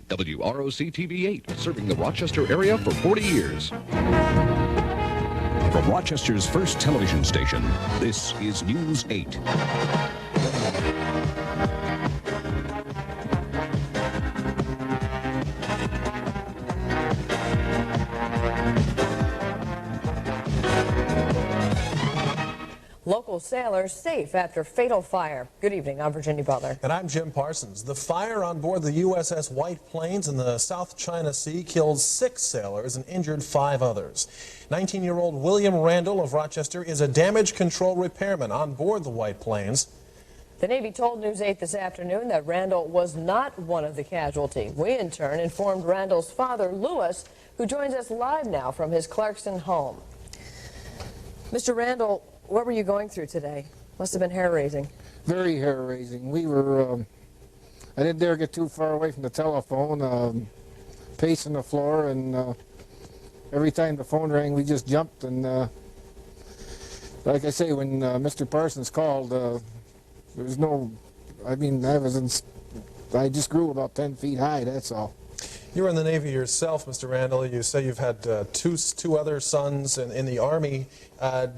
WROC-TV 8, serving the Rochester area for 40 years. From Rochester's first television station, this is News 8. Local sailors safe after fatal fire. Good evening, I'm Virginia Butler. And I'm Jim Parsons. The fire on board the USS White Plains in the South China Sea killed 6 sailors and injured 5 others. 19-year-old William Randall of Rochester is a damage control repairman on board the White Plains. The Navy told News 8 this afternoon that Randall was not one of the casualties. We, in turn, informed Randall's father, Lewis, who joins us live now from his Clarkston home. Mr. Randall, what were you going through today? Must have been hair-raising. Very hair-raising. We were, I didn't dare get too far away from the telephone, pacing the floor, and every time the phone rang, we just jumped. And like I say, when Mr. Parsons called, there was no, I mean, I just grew about 10 feet high, that's all. You were in the Navy yourself, Mr. Randall. You say you've had two other sons in the Army.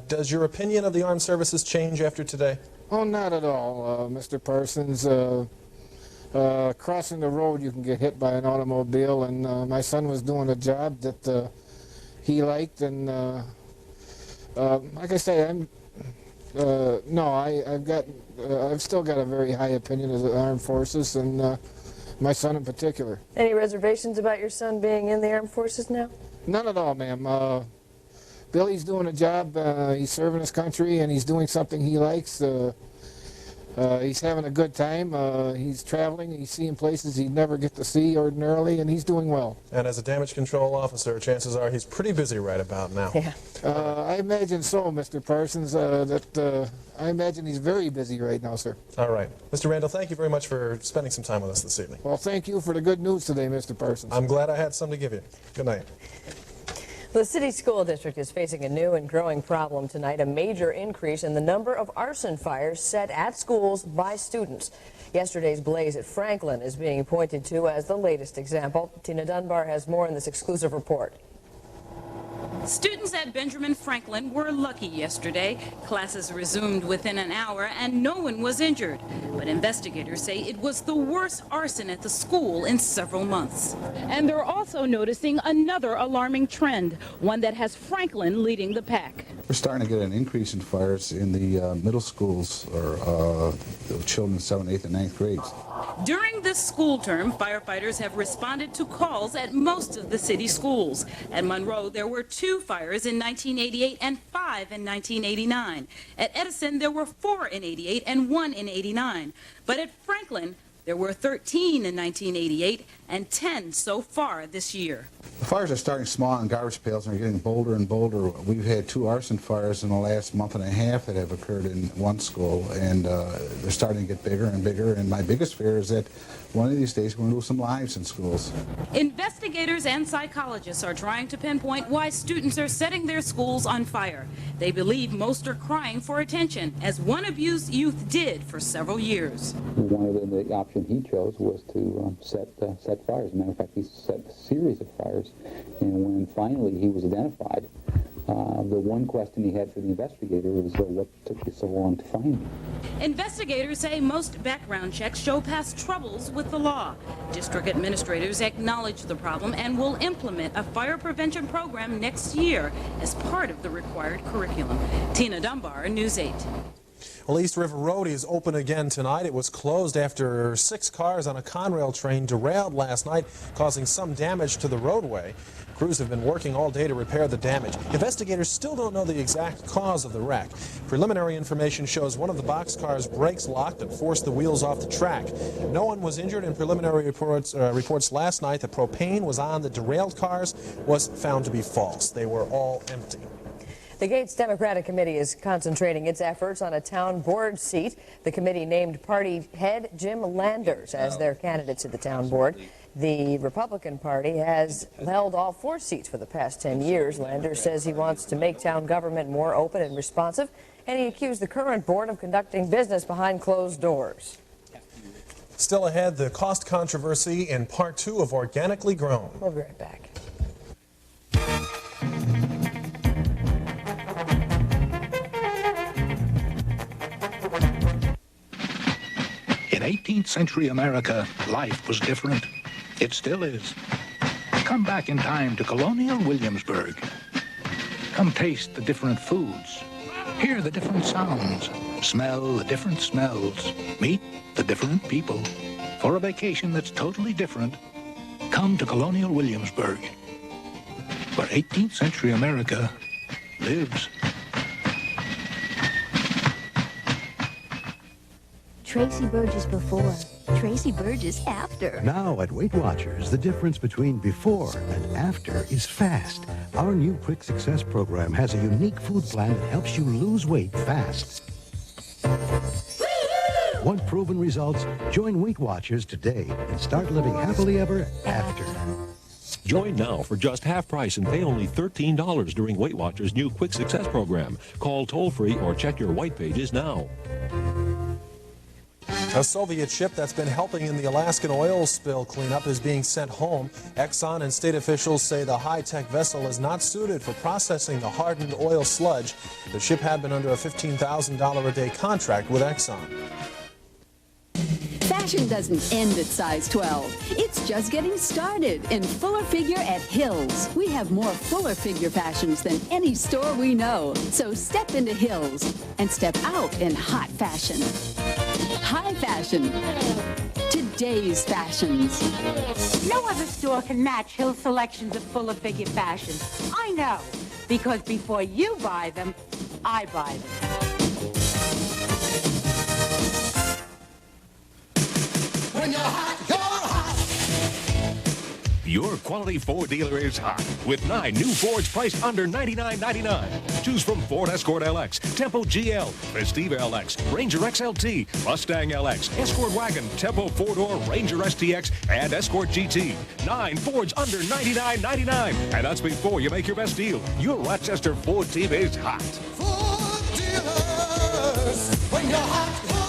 Does your opinion of the armed services change after today? Oh, not at all, Mr. Parsons. Crossing the road, you can get hit by an automobile, and my son was doing a job that he liked, and like I say, I've still got a very high opinion of the armed forces, and my son in particular. Any reservations about your son being in the armed forces now? None at all, ma'am. Billy's doing a job, he's serving his country, and he's doing something he likes. He's having a good time. He's traveling, he's seeing places he'd never get to see ordinarily, and he's doing well. And as a damage control officer, chances are he's pretty busy right about now. Yeah. I imagine so, Mr. Parsons. I imagine he's very busy right now, sir. All right. Mr. Randall, thank you very much for spending some time with us this evening. Well, thank you for the good news today, Mr. Parsons. I'm glad I had some to give you. Good night. The city school district is facing a new and growing problem tonight, a major increase in the number of arson fires set at schools by students. Yesterday's blaze at Franklin is being pointed to as the latest example. Tina Dunbar has more in this exclusive report. Students at Benjamin Franklin were lucky yesterday. Classes resumed within an hour and no one was injured. But investigators say it was the worst arson at the school in several months. And they're also noticing another alarming trend, one that has Franklin leading the pack. We're starting to get an increase in fires in the middle schools, or children 7th, 8th, and 9th grades. During this school term, firefighters have responded to calls at most of the city schools. At Monroe, there were 2 fires in 1988 and 5 in 1989. At Edison, there were 4 in 88 and 1 in 89. But at Franklin, there were 13 in 1988 and 10 so far this year. The fires are starting small on garbage pails and are getting bolder and bolder. We've had 2 arson fires in the last month and a half that have occurred in one school, and they're starting to get bigger and bigger. And my biggest fear is that one of these days we're going to lose some lives in schools. Investigators and psychologists are trying to pinpoint why students are setting their schools on fire. They believe most are crying for attention, as one abused youth did for several years. One of the option he chose was to set fires. As a matter of fact, he set a series of fires, and when finally he was identified, the one question he had for the investigator was, what took you so long to find me? Investigators say most background checks show past troubles with the law. District administrators acknowledge the problem and will implement a fire prevention program next year as part of the required curriculum. Tina Dunbar, News 8. Well, East River Road is open again tonight. It was closed after 6 cars on a Conrail train derailed last night, causing some damage to the roadway. Crews have been working all day to repair the damage. Investigators still don't know the exact cause of the wreck. Preliminary information shows one of the boxcar's brakes locked and forced the wheels off the track. No one was injured, and preliminary reports last night that propane was on the derailed cars was found to be false. They were all empty. The Gates Democratic Committee is concentrating its efforts on a town board seat. The committee named party head Jim Landers as their candidate to the town board. The Republican Party has held all 4 seats for the past 10 years. Landers says he wants to make town government more open and responsive, and he accused the current board of conducting business behind closed doors. Still ahead, the cost controversy in part 2 of Organically Grown. We'll be right back. In 18th century America, life was different. It still is. Come back in time to colonial Williamsburg. Come taste the different foods. Hear the different sounds. Smell the different smells. Meet the different people. For a vacation that's totally different, come to colonial Williamsburg, where 18th century America lives. Tracy Burgess before, Tracy Burgess after. Now at Weight Watchers, the difference between before and after is fast. Our new Quick Success program has a unique food plan that helps you lose weight fast. Want proven results? Join Weight Watchers today and start living happily ever after. Join now for just half price and pay only $13 during Weight Watchers' new Quick Success program. Call toll-free or check your white pages now. A Soviet ship that's been helping in the Alaskan oil spill cleanup is being sent home. Exxon and state officials say the high-tech vessel is not suited for processing the hardened oil sludge. The ship had been under a $15,000 a day contract with Exxon. Fashion doesn't end at size 12. It's just getting started in fuller figure at Hills. We have more fuller figure fashions than any store we know. So step into Hills and step out in hot fashion. High fashion. Today's fashions. No other store can match Hill's selections of fuller figure fashion. I know, because before you buy them, I buy them. When you're hot, you're hot. Your quality Ford dealer is hot with 9 new Fords priced under $99.99. Choose from Ford Escort LX, Tempo GL, Festiva LX, Ranger XLT, Mustang LX, Escort Wagon, Tempo 4-door, Ranger STX, and Escort GT. 9 Fords under $99.99. And that's before you make your best deal. Your Rochester Ford team is hot. Ford dealers, when you're hot, you're hot.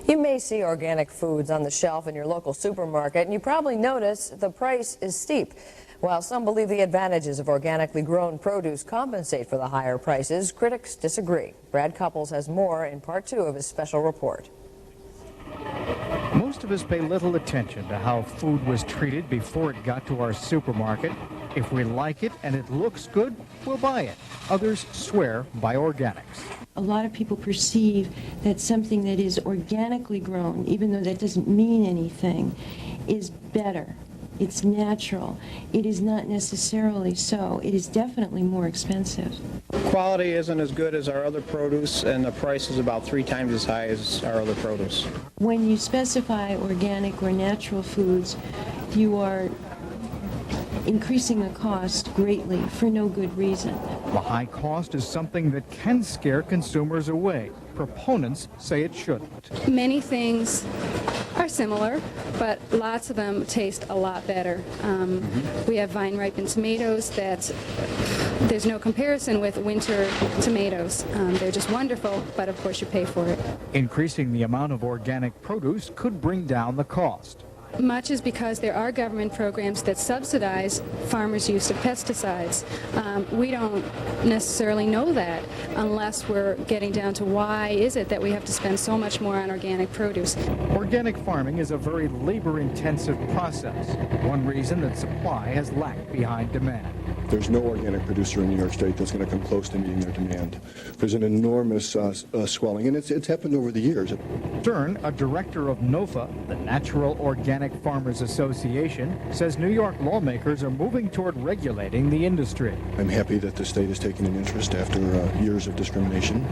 You may see organic foods on the shelf in your local supermarket, and you probably notice the price is steep. While some believe the advantages of organically grown produce compensate for the higher prices, critics disagree. Brad Couples has more in part 2 of his special report. Most of us pay little attention to how food was treated before it got to our supermarket. If we like it and it looks good, we'll buy it. Others swear by organics. A lot of people perceive that something that is organically grown, even though that doesn't mean anything, is better. It's natural. It is not necessarily so. It is definitely more expensive. Quality isn't as good as our other produce, and the price is about 3 times as high as our other produce. When you specify organic or natural foods, you are increasing the cost greatly for no good reason. The high cost is something that can scare consumers away. Proponents say it shouldn't. Many things are similar, but lots of them taste a lot better. We have vine-ripened tomatoes that there's no comparison with winter tomatoes. They're just wonderful, but of course you pay for it. Increasing the amount of organic produce could bring down the cost. Much is because there are government programs that subsidize farmers' use of pesticides. We don't necessarily know that unless we're getting down to why is it that we have to spend so much more on organic produce. Organic farming is a very labor-intensive process. One reason that supply has lagged behind demand. There's no organic producer in New York State that's going to come close to meeting their demand. There's an enormous swelling, and it's happened over the years. Stern, a director of NOFA, the Natural Organic Farmers Association, says New York lawmakers are moving toward regulating the industry. I'm happy that the state has taken an interest after years of discrimination.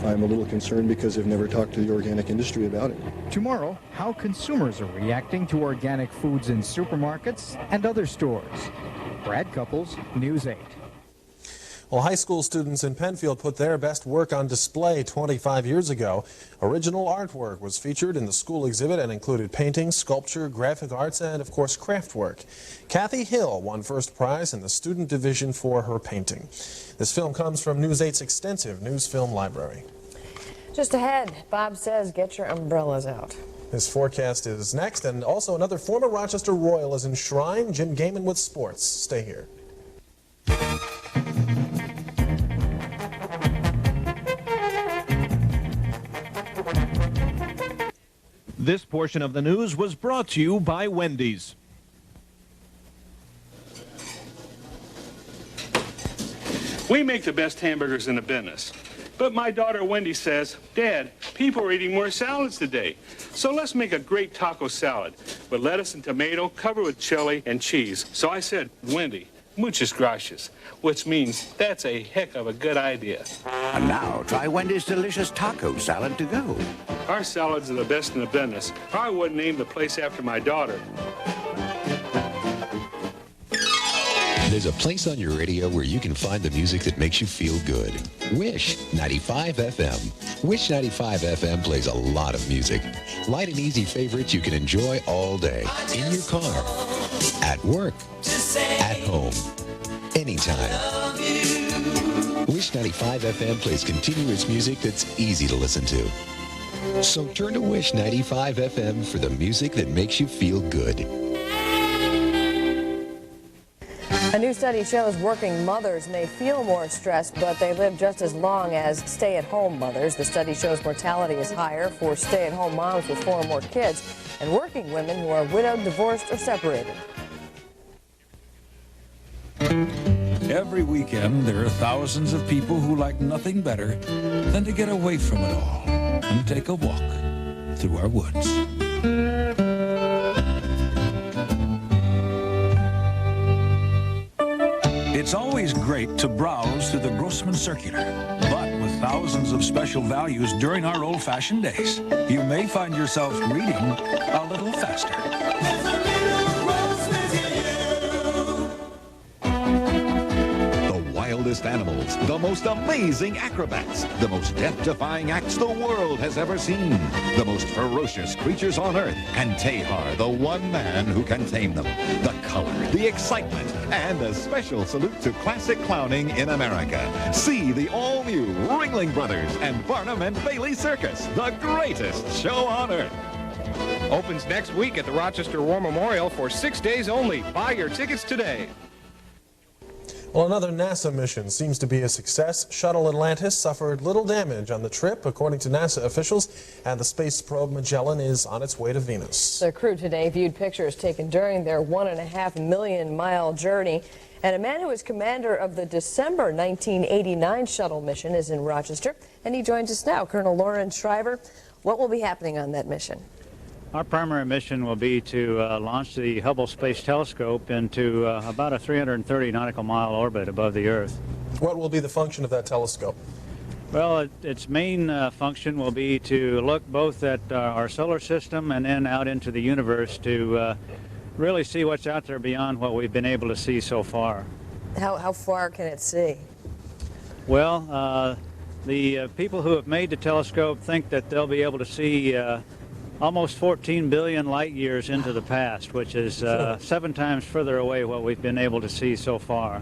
I'm a little concerned because they've never talked to the organic industry about it. Tomorrow, how consumers are reacting to organic foods in supermarkets and other stores. Brad Couples, News 8. Well, high school students in Penfield put their best work on display 25 years ago. Original artwork was featured in the school exhibit and included painting, sculpture, graphic arts, and, of course, craft work. Kathy Hill won first prize in the student division for her painting. This film comes from News 8's extensive news film library. Just ahead, Bob says get your umbrellas out. His forecast is next, and also another former Rochester Royal is enshrined. Jim Gaiman with sports. Stay here. This portion of the news was brought to you by Wendy's. We make the best hamburgers in the business. But my daughter Wendy says, Dad, people are eating more salads today. So let's make a great taco salad with lettuce and tomato covered with chili and cheese. So I said, Wendy, muchas gracias, which means that's a heck of a good idea. And now try Wendy's delicious taco salad to go. Our salads are the best in the business. I wouldn't name the place after my daughter. There's a place on your radio where you can find the music that makes you feel good. Wish 95 FM. Wish 95 FM plays a lot of music. Light and easy favorites you can enjoy all day. In your car, at work, at home, anytime. Wish 95 FM plays continuous music that's easy to listen to. So turn to Wish 95 FM for the music that makes you feel good. A new study shows working mothers may feel more stressed, but they live just as long as stay-at-home mothers. The study shows mortality is higher for stay-at-home moms with 4 or more kids and working women who are widowed, divorced, or separated. Every weekend, there are thousands of people who like nothing better than to get away from it all and take a walk through our woods. It's always great to browse through the Grossman Circular, but with thousands of special values during our old-fashioned days, you may find yourself reading a little faster. Wildest animals, the most amazing acrobats, the most death-defying acts the world has ever seen, the most ferocious creatures on Earth, and Tehar, the one man who can tame them. The color, the excitement, and a special salute to classic clowning in America. See the all-new Ringling Brothers and Barnum and Bailey Circus, the greatest show on Earth. Opens next week at the Rochester War Memorial for 6 days only. Buy your tickets today. Well, another NASA mission seems to be a success. Shuttle Atlantis suffered little damage on the trip, according to NASA officials, and the space probe Magellan is on its way to Venus. The crew today viewed pictures taken during their 1.5 million mile journey. And a man who was commander of the December 1989 shuttle mission is in Rochester, and he joins us now. Colonel Lawrence Shriver, what will be happening on that mission? Our primary mission will be to launch the Hubble Space Telescope into about a 330 nautical mile orbit above the Earth. What will be the function of that telescope? Well, its main function will be to look both at our solar system and then out into the universe to really see what's out there beyond what we've been able to see so far. How far can it see? Well, the people who have made the telescope think that they'll be able to see almost 14 billion light years into the past, which is 7 times further away what we've been able to see so far.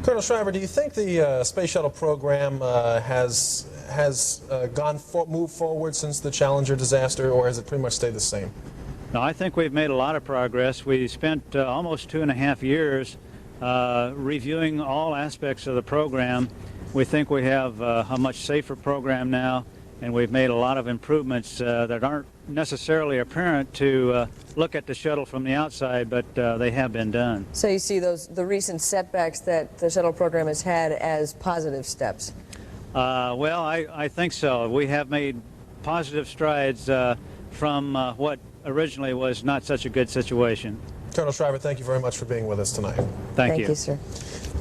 Colonel Shriver, do you think the space shuttle program has moved forward since the Challenger disaster, or has it pretty much stayed the same? No, I think we've made a lot of progress. We spent almost 2.5 years reviewing all aspects of the program. We think we have a much safer program now, and we've made a lot of improvements that aren't necessarily apparent to look at the shuttle from the outside, but they have been done. So you see the recent setbacks that the shuttle program has had as positive steps? Well, I think so. We have made positive strides from what originally was not such a good situation. Colonel Shriver, thank you very much for being with us tonight. Thank you, sir.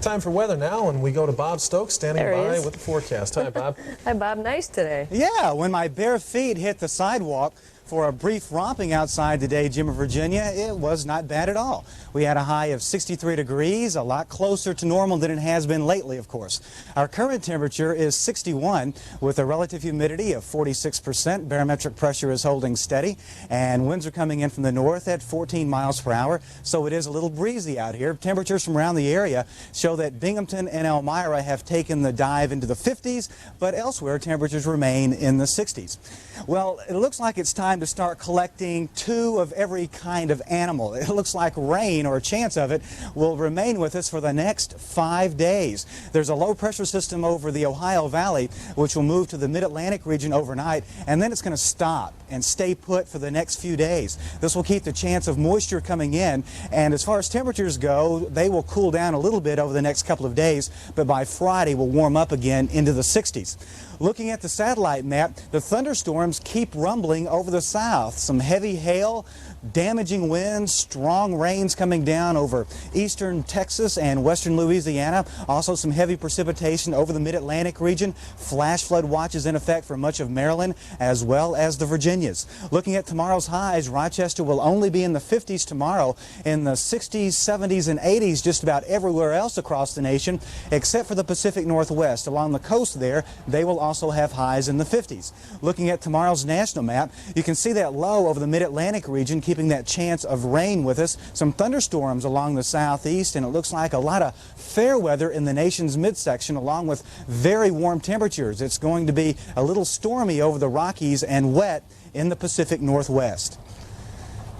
Time for weather now, and we go to Bob Stokes standing by with the forecast. Hi, Bob. Hi, Bob. Nice today. Yeah, when my bare feet hit the sidewalk, For a brief romping outside today, Jim of Virginia, it was not bad at all. We had a high of 63 degrees, a lot closer to normal than it has been lately, of course. Our current temperature is 61 with a relative humidity of 46%. Barometric pressure is holding steady, and winds are coming in from the north at 14 miles per hour, so it is a little breezy out here. Temperatures from around the area show that Binghamton and Elmira have taken the dive into the 50s, but elsewhere temperatures remain in the 60s. Well, it looks like it's time to start collecting 2 of every kind of animal. It looks like rain, or a chance of it, will remain with us for the next 5 days. There's a low pressure system over the Ohio Valley which will move to the mid-Atlantic region overnight, and then it's going to stop and stay put for the next few days. This will keep the chance of moisture coming in, and as far as temperatures go, they will cool down a little bit over the next couple of days, but by Friday will warm up again into the 60s. Looking at the satellite map, the thunderstorms keep rumbling over the south. Some heavy hail, damaging winds, strong rains coming down over eastern Texas and western Louisiana. Also some heavy precipitation over the mid-Atlantic region. Flash flood watches in effect for much of Maryland as well as the Virginias. Looking at tomorrow's highs, Rochester will only be in the 50s tomorrow, in the 60s, 70s, and 80s just about everywhere else across the nation except for the Pacific Northwest. Along the coast there, they will also have highs in the 50s. Looking at tomorrow's national map, you can see that low over the mid-Atlantic region keeping that chance of rain with us. Some thunderstorms along the southeast, and it looks like a lot of fair weather in the nation's midsection along with very warm temperatures. It's going to be a little stormy over the Rockies and wet in the Pacific Northwest.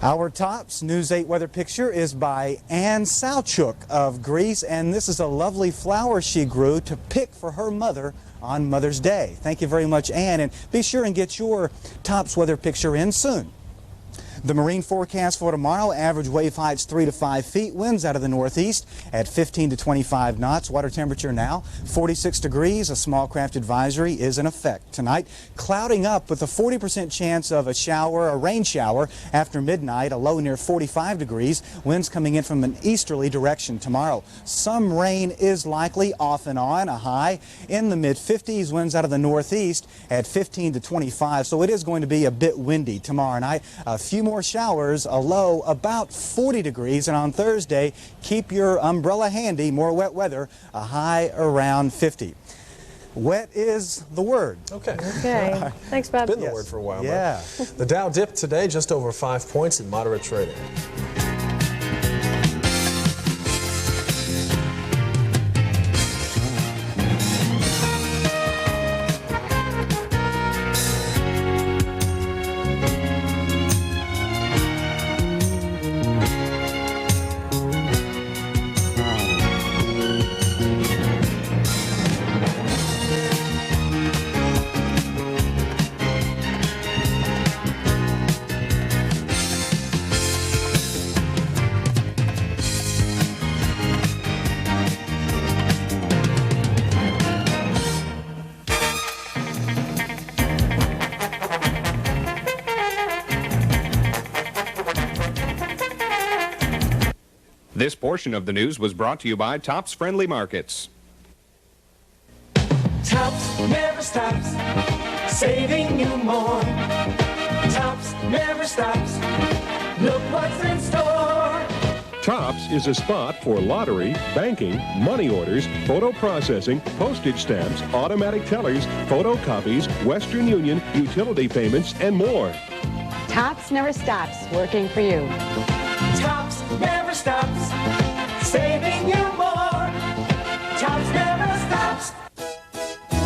Our tops News 8 weather picture is by Ann Salchuk of Greece, and this is a lovely flower she grew to pick for her mother on Mother's Day. Thank you very much, Ann, and be sure and get your tops weather picture in soon. The marine forecast for tomorrow, average wave heights 3 to 5 feet, winds out of the northeast at 15 to 25 knots. Water temperature now 46 degrees. A small craft advisory is in effect. Tonight, clouding up with a 40% chance of a rain shower after midnight, a low near 45 degrees. Winds coming in from an easterly direction tomorrow. Some rain is likely off and on, a high in the mid-50s. Winds out of the northeast at 15 to 25, so it is going to be a bit windy tomorrow night. A few more showers, a low about 40 degrees, and on Thursday, keep your umbrella handy, more wet weather, a high around 50. Wet is the word. Okay. Okay. Thanks, Bob. It's been the word for a while. Yeah. The Dow dipped today just over 5 points in moderate trading. This portion of the news was brought to you by Tops Friendly Markets. Tops never stops, saving you more. Tops never stops, look what's in store. Tops is a spot for lottery, banking, money orders, photo processing, postage stamps, automatic tellers, photocopies, Western Union, utility payments, and more. Tops never stops working for you. Tops never stops, saving you more. Tops never stops.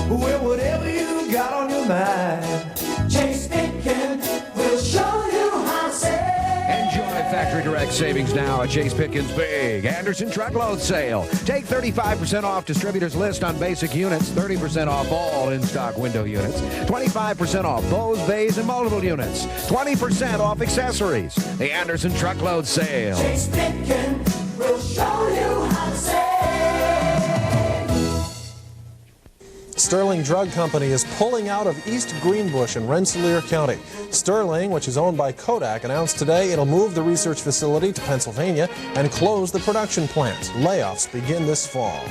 Well, whatever you got on your mind, Chase Pickens will show you how to save. Enjoy Factory Direct savings now at Chase Pickens' Big Anderson Truckload Sale. Take 35% off distributors list on basic units, 30% off all in-stock window units, 25% off Bose, bays, and multiple units, 20% off accessories. The Anderson Truckload Sale. Chase Pickens will show you how to save. Sterling Drug Company is pulling out of East Greenbush in Rensselaer County. Sterling, which is owned by Kodak, announced today it'll move the research facility to Pennsylvania and close the production plant. Layoffs begin this fall.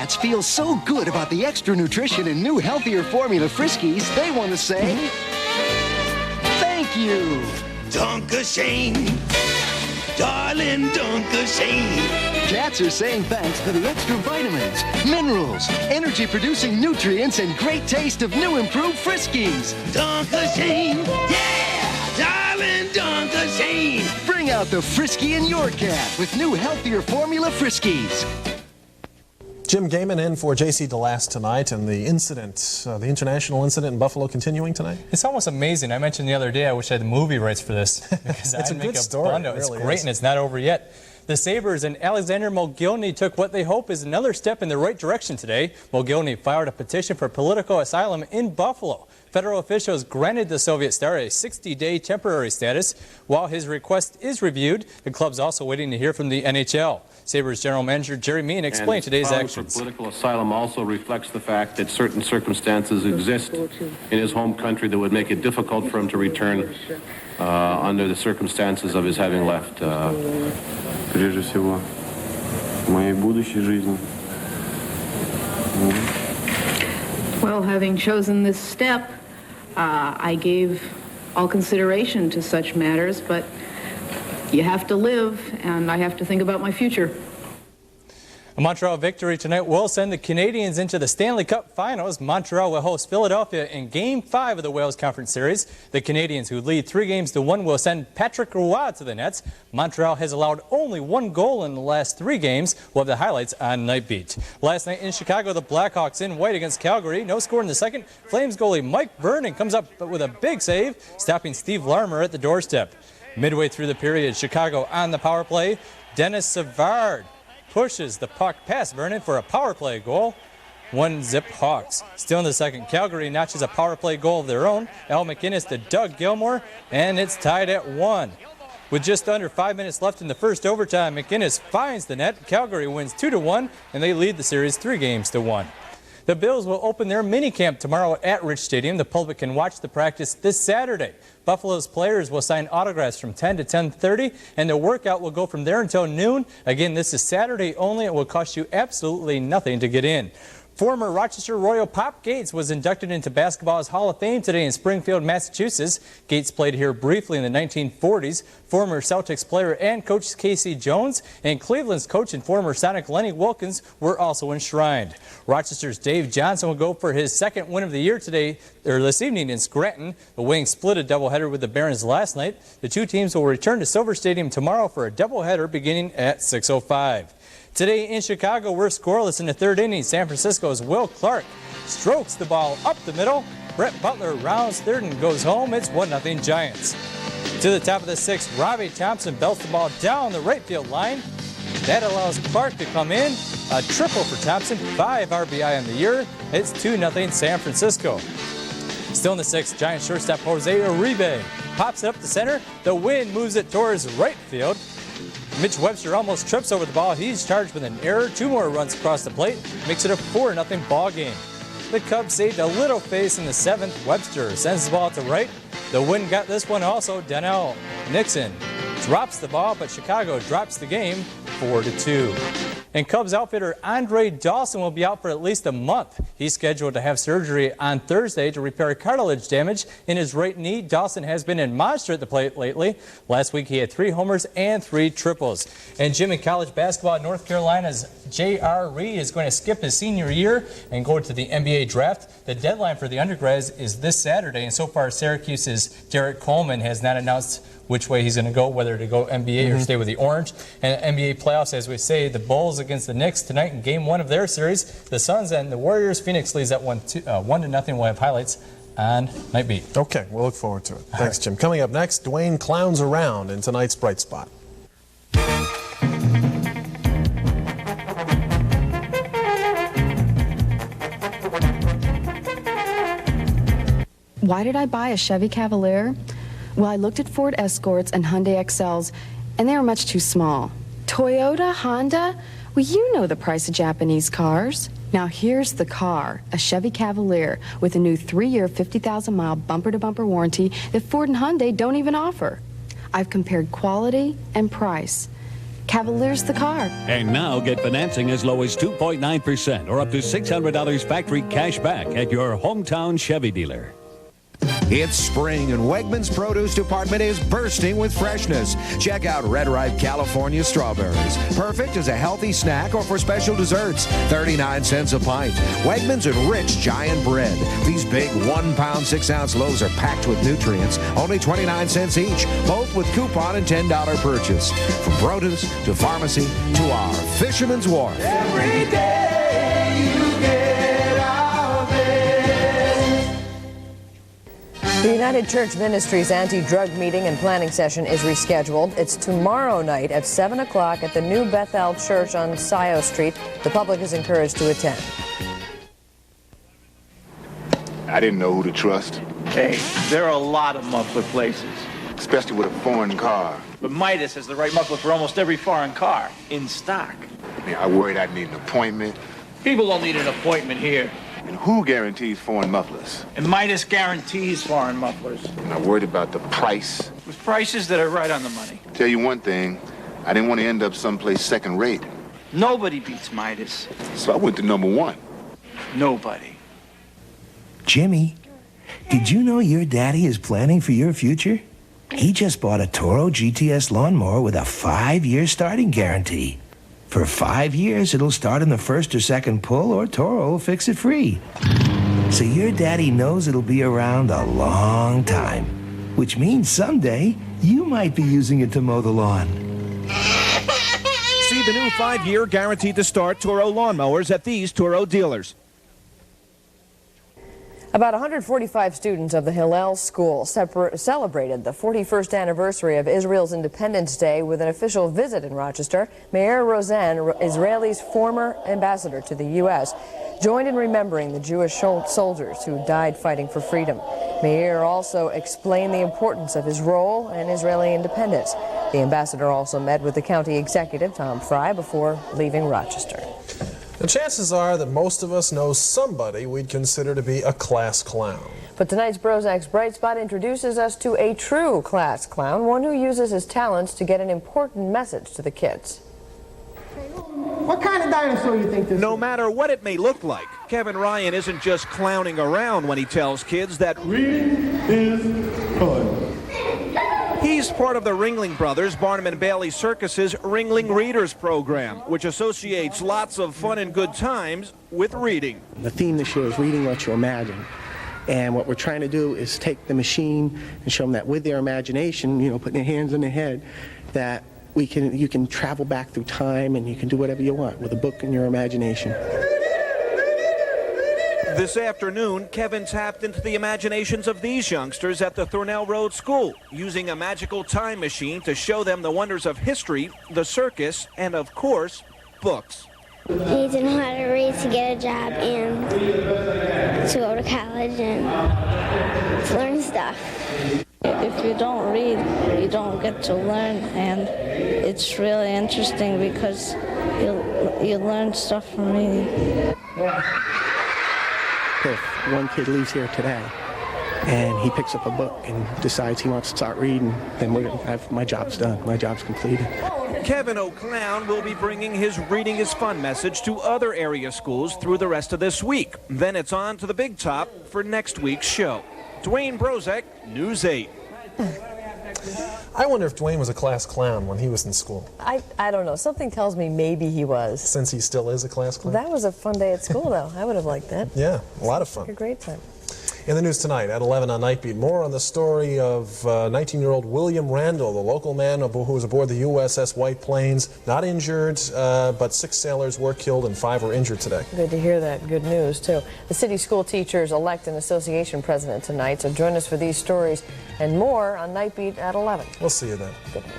cats feel so good about the extra nutrition and new healthier formula Friskies, they want to say, thank you. Dunkashane, darling Dunkashane. Cats are saying thanks for the extra vitamins, minerals, energy-producing nutrients, and great taste of new improved Friskies. Dunkashane, yeah, darling Dunkashane. Bring out the Frisky in your cat with new healthier formula Friskies. Jim Gaiman in for J.C. DeLast tonight, and the incident, the international incident in Buffalo continuing tonight? It's almost amazing. I mentioned the other day I wish I had the movie rights for this. Because It's a good story. It It's really great, is. and it's not over yet. The Sabres and Alexander Mogilny took what they hope is another step in the right direction today. Mogilny filed a petition for political asylum in Buffalo. Federal officials granted the Soviet star a 60-day temporary status. While his request is reviewed, the club's also waiting to hear from the NHL. Sabres general manager Jerry Mean explained today's actions. Political asylum also reflects the fact that certain circumstances exist in his home country that would make it difficult for him to return under the circumstances of his having left. Прежде всего, в моей будущей жизни. Well, having chosen this step, I gave all consideration to such matters, but you have to live, and I have to think about my future. A Montreal victory tonight will send the Canadiens into the Stanley Cup Finals. Montreal will host Philadelphia in Game 5 of the Wales Conference Series. The Canadiens, who lead 3-1, will send Patrick Roy to the nets. Montreal has allowed only 1 goal in the last 3 games. We'll have the highlights on Night Beat. Last night in Chicago, the Blackhawks in white against Calgary. No score in the second. Flames goalie Mike Vernon comes up with a big save, stopping Steve Larmer at the doorstep. Midway through the period, Chicago on the power play. Dennis Savard pushes the puck past Vernon for a power play goal. 1-0 Hawks. Still in the second, Calgary notches a power play goal of their own. Al McInnes to Doug Gilmore, and it's tied at 1. With just under 5 minutes left in the first overtime, McInnes finds the net. Calgary wins 2-1, and they lead the series 3-1. The Bills will open their minicamp tomorrow at Rich Stadium. The public can watch the practice this Saturday. Buffalo's players will sign autographs from 10 to 10:30, and the workout will go from there until noon. Again, this is Saturday only. It will cost you absolutely nothing to get in. Former Rochester Royal Pop Gates was inducted into basketball's Hall of Fame today in Springfield, Massachusetts. Gates played here briefly in the 1940s. Former Celtics player and coach Casey Jones and Cleveland's coach and former Sonic Lenny Wilkins were also enshrined. Rochester's Dave Johnson will go for his second win of the year this evening in Scranton. The Wings split a doubleheader with the Barons last night. The two teams will return to Silver Stadium tomorrow for a doubleheader beginning at 6:05. Today in Chicago, we're scoreless in the third inning. San Francisco's Will Clark strokes the ball up the middle. Brett Butler rounds third and goes home. It's 1-0 Giants. To the top of the sixth, Robbie Thompson belts the ball down the right field line. That allows Clark to come in. A triple for Thompson, 5 RBI on the year. It's 2-0 San Francisco. Still in the sixth, Giants shortstop Jose Uribe pops it up the center. The wind moves it towards right field. Mitch Webster almost trips over the ball. He's charged with an error. 2 more runs across the plate. Makes it a 4-0 ball game. The Cubs saved a little face in the seventh. Webster sends the ball to right. The wind got this one also. Donnell Nixon drops the ball, but Chicago drops the game 4-2. And Cubs outfitter Andre Dawson will be out for at least a month. He's scheduled to have surgery on Thursday to repair cartilage damage in his right knee. Dawson has been in monster at the plate lately. Last week he had 3 homers and 3 triples. And Jim, in college basketball, North Carolina's J.R. Reed is going to skip his senior year and go to the NBA draft. The deadline for the undergrads is this Saturday, and so far Syracuse's Derek Coleman has not announced which way he's going to go, whether to go NBA or stay with the Orange. And NBA playoffs, as we say, the Bulls against the Knicks tonight in Game 1 of their series. The Suns and the Warriors. Phoenix leads at 1-0. We'll have highlights on Night Beat. Okay, we'll look forward to it. Thanks, Jim. Coming up next, Dwayne clowns around in tonight's Bright Spot. Why did I buy a Chevy Cavalier? Well, I looked at Ford Escorts and Hyundai XLs, and they were much too small. Toyota, Honda? Well, you know the price of Japanese cars. Now here's the car, a Chevy Cavalier, with a new 3-year, 50,000-mile bumper-to-bumper warranty that Ford and Hyundai don't even offer. I've compared quality and price. Cavalier's the car. And now get financing as low as 2.9% or up to $600 factory cash back at your hometown Chevy dealer. It's spring and Wegmans Produce Department is bursting with freshness. Check out Red Ripe California strawberries. Perfect as a healthy snack or for special desserts. 39 cents a pint. Wegmans and rich giant bread. These big 1 pound 6 ounce loaves are packed with nutrients. Only 29 cents each. Both with coupon and $10 purchase. From produce to pharmacy to our Fisherman's Wharf. Every day you get out there. The United Church Ministries anti-drug meeting and planning session is rescheduled. It's tomorrow night at 7 o'clock at the new Bethel Church on Scio Street. The public is encouraged to attend. I didn't know who to trust. Hey, there are a lot of muffler places. Especially with a foreign car. But Midas has the right muffler for almost every foreign car in stock. Man, I worried I'd need an appointment. People don't need an appointment here. And who guarantees foreign mufflers? And Midas guarantees foreign mufflers. And I worried about the price. With prices that are right on the money. Tell you one thing, I didn't want to end up someplace second rate. Nobody beats Midas. So I went to number one. Nobody. Jimmy, did you know your daddy is planning for your future? He just bought a Toro GTS lawnmower with a 5-year starting guarantee. For 5 years, it'll start in the first or second pull, or Toro will fix it free. So your daddy knows it'll be around a long time, which means someday you might be using it to mow the lawn. See the new 5-year guaranteed to start Toro lawnmowers at these Toro dealers. About 145 students of the Hillel School celebrated the 41st anniversary of Israel's Independence Day with an official visit in Rochester. Mayor Roseanne, Israel's former ambassador to the U.S., joined in remembering the Jewish soldiers who died fighting for freedom. Mayor also explained the importance of his role in Israeli independence. The ambassador also met with the county executive, Tom Fry, before leaving Rochester. The chances are that most of us know somebody we'd consider to be a class clown. But tonight's Brozac's Bright Spot introduces us to a true class clown, one who uses his talents to get an important message to the kids. What kind of dinosaur you think this is? No matter what it may look like, Kevin Ryan isn't just clowning around when he tells kids that reading is fun. He's part of the Ringling Brothers, Barnum and Bailey Circus's Ringling Readers program, which associates lots of fun and good times with reading. The theme this year is reading what you imagine. And what we're trying to do is take the machine and show them that with their imagination, you know, putting their hands on their head, that you can travel back through time and you can do whatever you want with a book and your imagination. This afternoon, Kevin tapped into the imaginations of these youngsters at the Thornell Road School, using a magical time machine to show them the wonders of history, the circus, and of course, books. He didn't know how to read to get a job and to go to college and to learn stuff. If you don't read, you don't get to learn, and it's really interesting because you learn stuff from reading. If one kid leaves here today and he picks up a book and decides he wants to start reading, then my job's done. My job's completed. Kevin O'Clown will be bringing his Reading is Fun message to other area schools through the rest of this week. Then it's on to the big top for next week's show. Dwayne Brozak, News 8. I wonder if Dwayne was a class clown when he was in school. I don't know. Something tells me maybe he was. Since he still is a class clown? That was a fun day at school, though. I would have liked that. Yeah, a lot of fun. A great time. In the news tonight at 11 on Nightbeat, more on the story of 19-year-old William Randall, the local man who was aboard the USS White Plains, not injured, but 6 sailors were killed and 5 were injured today. Good to hear that. Good news, too. The city school teachers elect an association president tonight, so join us for these stories and more on Nightbeat at 11. We'll see you then. Good night.